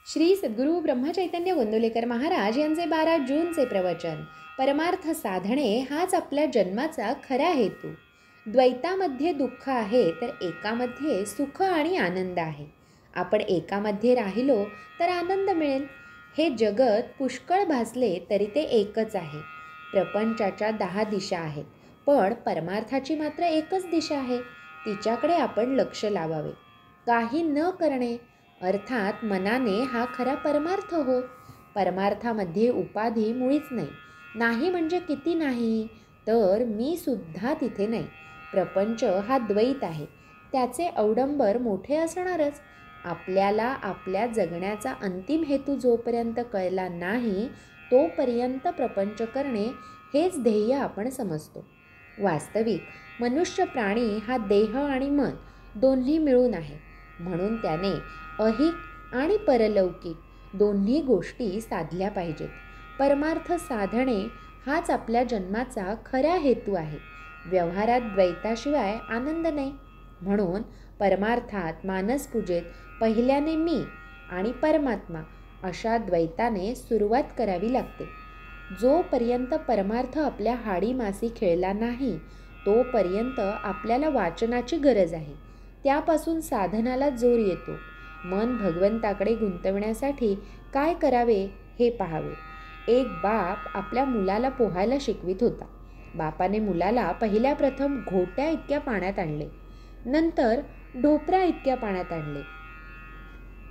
श्री सद्गुरू ब्रह्मचैतन्य गोंदवलेकर महाराज यांचे 12 जूनचे प्रवचन. परमार्थ साधणे हाच आपल्या जन्माचा खरा हेतू. द्वैतामध्ये दुःख आहे तर एकामध्ये सुख आणि आनंद आहे. आपण एकामध्ये राहिलो तर आनंद मिळेल. हे जगत पुष्कळ भासले तरी ते एकच आहे. प्रपंचाच्या 10 दिशा आहेत, पण परमार्थाची मात्र एकच दिशा आहे. तिच्याकडे आपण लक्ष लावावे. काही न करणे अर्थात मनाने हा खरा परमार्थ होय. परमार्थामध्ये उपाधी मुळीच नाही. नाही म्हणजे किती नाही, तर मी सुद्धा तिथे नाही. प्रपंच हा द्वैत आहे, त्याचे अवडंबर मोठे असणारच. आपल्याला आपल्या जगण्याचा अंतिम हेतू जोपर्यंत कळला नाही तोपर्यंत प्रपंच करणे हेच ध्येय आपण समजतो. वास्तविक मनुष्य प्राणी हा देह आणि मन दोन्ही मिळून आहे. म्हणून त्याने अहिक आणि परलौकिक दोन्ही गोष्टी साधल्या पाहिजेत. परमार्थ साधणे हाच आपल्या जन्माचा खरा हेतू आहे. व्यवहारात द्वैताशिवाय आनंद नाही. म्हणून परमार्थात मानसपूजेत पहिल्याने मी आणि परमात्मा अशा द्वैताने सुरुवात करावी लागते. जोपर्यंत परमार्थ आपल्या हाडी मासी खेळला नाही तोपर्यंत आपल्याला वाचनाची गरज आहे. त्यापासून साधनाला जोर येतो. मन भगवंताकडे गुंतवण्यासाठी काय करावे हे पाहावे. एक बाप आपल्या मुलाला पोहायला शिकवित होता. बापाने मुलाला पहिल्या प्रथम घोट्या इतक्या पाण्यात आणले, नंतर ढोपरा इतक्या पाण्यात आणले,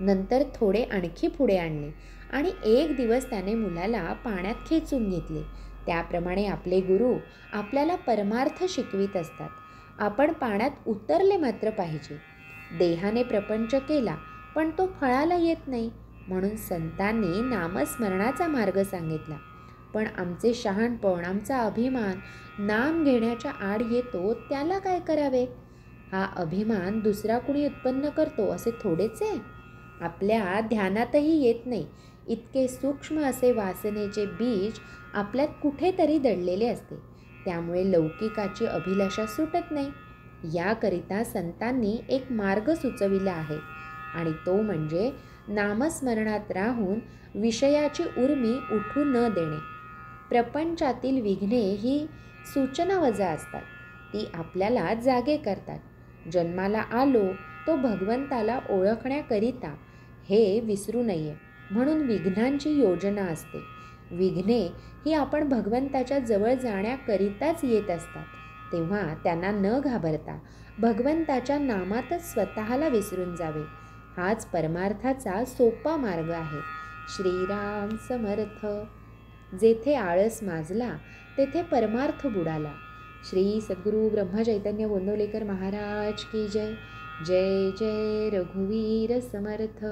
नंतर थोडे आणखी पुढे आणले आणि एक दिवस त्याने मुलाला पाण्यात खेचून घेतले. त्याप्रमाणे आपले गुरु आपल्याला परमार्थ शिकवित असतात. आपण पाण्यात उतरले मात्र पाहिजे. देहाने प्रपंच केला पण तो फळाला येत नाही, म्हणून संतांनी नामस्मरणाचा मार्ग सांगितला. पण आमचे शहाणपण, आमचा अभिमान नाम घेण्याच्या आड येतो, त्याला काय करावे? हा अभिमान दुसरा कुणी उत्पन्न करतो असे थोडेच आहे. आपल्या ध्यानातही येत नाही इतके सूक्ष्म असे वासनेचे बीज आपल्यात कुठेतरी दडलेले असते. त्यामुळे लौकिकाची अभिलाषा सुटत नाही. याकरिता संतांनी एक मार्ग सुचविला आहे आणि तो म्हणजे नामस्मरणात राहून विषयाची उर्मी उठू न देणे. प्रपंचातील विघ्ने ही सूचनावजा असतात. ती आपल्याला जागे करतात. जन्माला आलो तो भगवंताला ओळखण्याकरिता हे विसरू नये म्हणून विघ्नांची योजना असते. विघ्ने ही आपण भगवंताच्या जवळ जाण्याकरिताच येत असतात. तेव्हा त्यांना न घाबरता भगवंताच्या नामातच स्वतःला विसरून जावे. हाच परमार्थाचा सोपा मार्ग आहे. श्रीराम समर्थ. जेथे आळस माजला तेथे परमार्थ बुडाला. श्री सद्गुरू ब्रह्मचैतन्य गोंदवलेकर महाराज की जय. जय जय रघुवीर समर्थ.